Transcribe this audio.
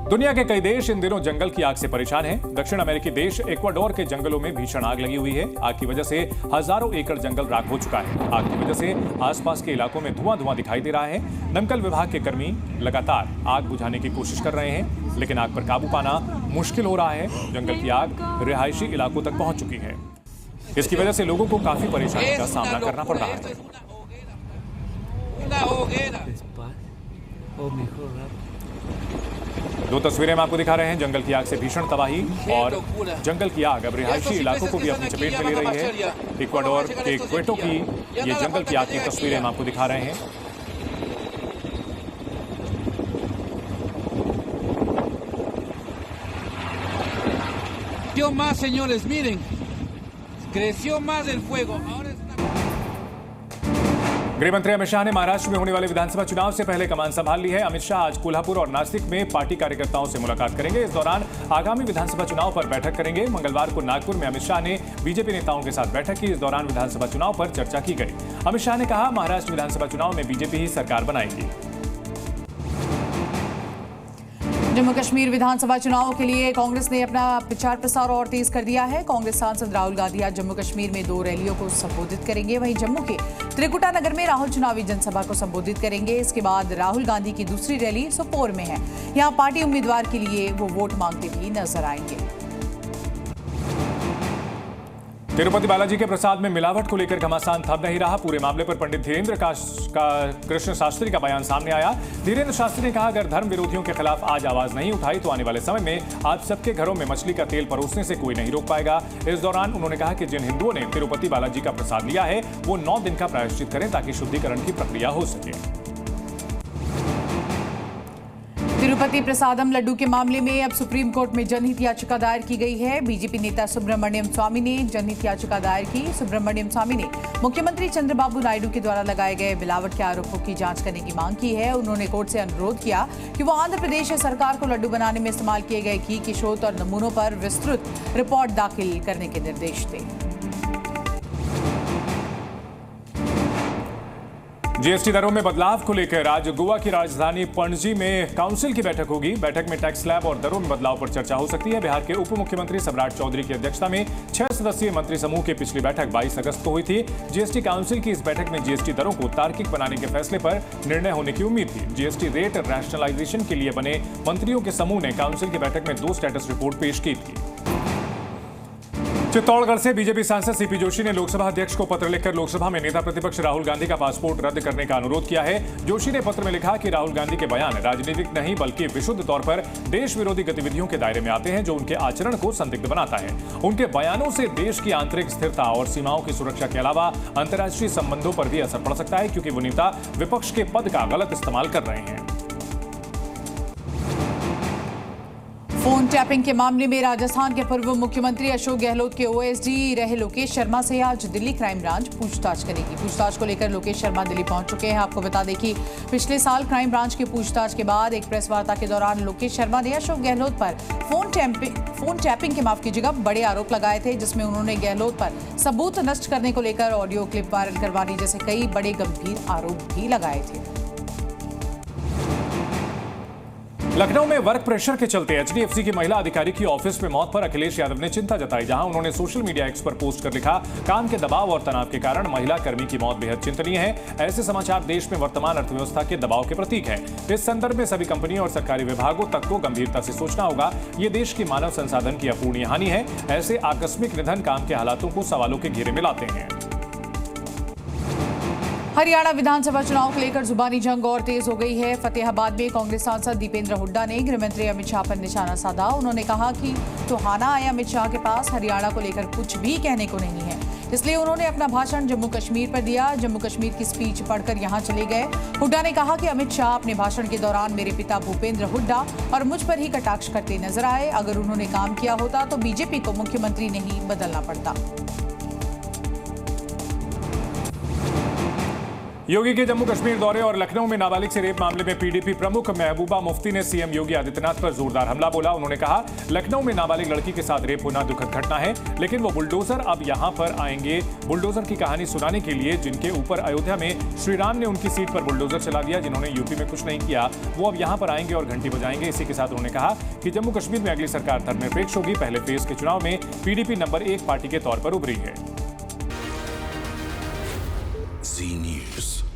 दुनिया के कई देश इन दिनों जंगल की आग से परेशान हैं। दक्षिण अमेरिकी देश इक्वाडोर के जंगलों में भीषण आग लगी हुई है। आग की वजह से हजारों एकड़ जंगल राख हो चुका है। आग की वजह से आसपास के इलाकों में धुआं दिखाई दे रहा है। दमकल विभाग के कर्मी लगातार आग बुझाने की कोशिश कर रहे हैं, लेकिन आग पर काबू पाना मुश्किल हो रहा है। जंगल की आग रिहायशी इलाकों तक पहुंच चुकी है। इसकी वजह से लोगों को काफी परेशानी का सामना करना पड़ रहा है। दो तस्वीरें हम आपको दिखा रहे हैं। जंगल की आग से भीषण तबाही और जंगल की आग अब रिहायशी इलाकों को भी अपनी चपेट में ले रही है। इक्वाडोर के क्वेटो की ये जंगल की आग की तस्वीरें हम आपको दिखा रहे हैं। Creció más, señores, miren, creció más el fuego. Ahora गृह मंत्री अमित शाह ने महाराष्ट्र में होने वाले विधानसभा चुनाव से पहले कमान संभाल ली है। अमित शाह आज कोल्हापुर और नासिक में पार्टी कार्यकर्ताओं से मुलाकात करेंगे। इस दौरान आगामी विधानसभा चुनाव पर बैठक करेंगे। मंगलवार को नागपुर में अमित शाह ने बीजेपी नेताओं के साथ बैठक की। इस दौरान विधानसभा चुनाव पर चर्चा की गई। अमित शाह ने कहा, महाराष्ट्र विधानसभा चुनाव में बीजेपी ही सरकार बनाएगी। जम्मू कश्मीर विधानसभा चुनाव के लिए कांग्रेस ने अपना प्रचार प्रसार और तेज कर दिया है। कांग्रेस सांसद राहुल गांधी आज जम्मू कश्मीर में 2 रैलियों को संबोधित करेंगे। वहीं जम्मू के त्रिकुटा नगर में राहुल चुनावी जनसभा को संबोधित करेंगे। इसके बाद राहुल गांधी की दूसरी रैली सोपोर में है। यहां पार्टी उम्मीदवार के लिए वो वोट मांगते भी नजर आएंगे। तिरुपति बालाजी के प्रसाद में मिलावट को लेकर घमासान थम नहीं रहा। पूरे मामले पर पंडित धीरेन्द्र कृष्ण शास्त्री का बयान सामने आया। धीरेन्द्र शास्त्री ने कहा, अगर धर्म विरोधियों के खिलाफ आज आवाज नहीं उठाई तो आने वाले समय में आप सबके घरों में मछली का तेल परोसने से कोई नहीं रोक पाएगा। इस दौरान उन्होंने कहा कि जिन हिंदुओं ने तिरुपति बालाजी का प्रसाद लिया है वो 9 दिन का प्रायश्चित करें ताकि शुद्धिकरण की प्रक्रिया हो सके। तिरुपति प्रसादम लड्डू के मामले में अब सुप्रीम कोर्ट में जनहित याचिका दायर की गई है। बीजेपी नेता सुब्रमण्यम स्वामी ने जनहित याचिका दायर की। सुब्रमण्यम स्वामी ने मुख्यमंत्री चंद्रबाबू नायडू के द्वारा लगाए गए मिलावट के आरोपों की जांच करने की मांग की है। उन्होंने कोर्ट से अनुरोध किया कि वो आंध्र प्रदेश सरकार को लड्डू बनाने में इस्तेमाल किए गए घी के स्रोत और नमूनों पर विस्तृत रिपोर्ट दाखिल करने के निर्देश दें। जीएसटी दरों में बदलाव को लेकर आज गोवा की राजधानी पणजी में काउंसिल की बैठक होगी। बैठक में टैक्स स्लैब और दरों में बदलाव पर चर्चा हो सकती है। बिहार के उप मुख्यमंत्री सम्राट चौधरी की अध्यक्षता में 6 सदस्यीय मंत्री समूह की पिछली बैठक 22 अगस्त को हुई थी। जीएसटी काउंसिल की इस बैठक में जीएसटी दरों को तार्किक बनाने के फैसले पर निर्णय होने की उम्मीद थी। जीएसटी रेट रैशनलाइजेशन के लिए बने मंत्रियों के समूह ने काउंसिल की बैठक में 2 स्टेटस रिपोर्ट पेश की थी। चित्तौड़गढ़ से बीजेपी सांसद सीपी जोशी ने लोकसभा अध्यक्ष को पत्र लिखकर लोकसभा में नेता प्रतिपक्ष राहुल गांधी का पासपोर्ट रद्द करने का अनुरोध किया है। जोशी ने पत्र में लिखा कि राहुल गांधी के बयान राजनीतिक नहीं बल्कि विशुद्ध तौर पर देश विरोधी गतिविधियों के दायरे में आते हैं, जो उनके आचरण को संदिग्ध बनाता है। उनके बयानों से देश की आंतरिक स्थिरता और सीमाओं की सुरक्षा के अलावा अंतर्राष्ट्रीय संबंधों पर भी असर पड़ सकता है, क्योंकि वो नेता विपक्ष के पद का गलत इस्तेमाल कर रहे हैं। फोन टैपिंग के मामले में राजस्थान के पूर्व मुख्यमंत्री अशोक गहलोत के ओएसडी रहे लोकेश शर्मा से आज दिल्ली क्राइम ब्रांच पूछताछ करेगी। पूछताछ को लेकर लोकेश शर्मा दिल्ली पहुंच चुके हैं। आपको बता दें कि पिछले साल क्राइम ब्रांच की पूछताछ के बाद एक प्रेस वार्ता के दौरान लोकेश शर्मा ने अशोक गहलोत पर फोन टैपिंग के माफ कीजिएगा बड़े आरोप लगाए थे, जिसमें उन्होंने गहलोत पर सबूत नष्ट करने को लेकर ऑडियो क्लिप वायरल करवाने जैसे कई बड़े गंभीर आरोप भी लगाए थे। लखनऊ में वर्क प्रेशर के चलते एचडीएफसी की महिला अधिकारी की ऑफिस में मौत पर अखिलेश यादव ने चिंता जताई। जहां उन्होंने सोशल मीडिया एक्स पर पोस्ट कर लिखा, काम के दबाव और तनाव के कारण महिला कर्मी की मौत बेहद चिंतनीय है। ऐसे समाचार देश में वर्तमान अर्थव्यवस्था के दबाव के प्रतीक हैं। इस संदर्भ में सभी कंपनियों और सरकारी विभागों तक को गंभीरता से सोचना होगा। ये देश की मानव संसाधन की अपूर्णीय हानि है। ऐसे आकस्मिक निधन काम के हालातों को सवालों के घेरे में लाते हैं। हरियाणा विधानसभा चुनाव को लेकर जुबानी जंग और तेज हो गई है। फतेहाबाद में कांग्रेस सांसद दीपेंद्र हुड्डा ने गृहमंत्री अमित शाह पर निशाना साधा। उन्होंने कहा कि टोहाना आया अमित शाह के पास हरियाणा को लेकर कुछ भी कहने को नहीं है, इसलिए उन्होंने अपना भाषण जम्मू कश्मीर पर दिया। जम्मू कश्मीर की स्पीच पढ़कर यहां चले गए। हुड्डा ने कहा कि अमित शाह अपने भाषण के दौरान मेरे पिता भूपेंद्र हुड्डा और मुझ पर ही कटाक्ष करते नजर आए। अगर उन्होंने काम किया होता तो बीजेपी को मुख्यमंत्री नहीं बदलना पड़ता। योगी के जम्मू कश्मीर दौरे और लखनऊ में नाबालिग से रेप मामले में पीडीपी प्रमुख महबूबा मुफ्ती ने सीएम योगी आदित्यनाथ पर जोरदार हमला बोला। उन्होंने कहा, लखनऊ में नाबालिग लड़की के साथ रेप होना दुखद घटना है, लेकिन वो बुलडोजर अब यहां पर आएंगे बुलडोजर की कहानी सुनाने के लिए, जिनके ऊपर अयोध्या में श्री राम ने उनकी सीट पर बुलडोजर चला दिया, जिन्होंने यूपी में कुछ नहीं किया, वो अब यहां पर आएंगे और घंटी बजाएंगे। इसी के साथ उन्होंने कहा कि जम्मू कश्मीर में अगली सरकार धर्मनिरपेक्ष होगी। पहले फेज के चुनाव में पीडीपी नंबर 1 पार्टी के तौर पर उभरी है। जी न्यूज़।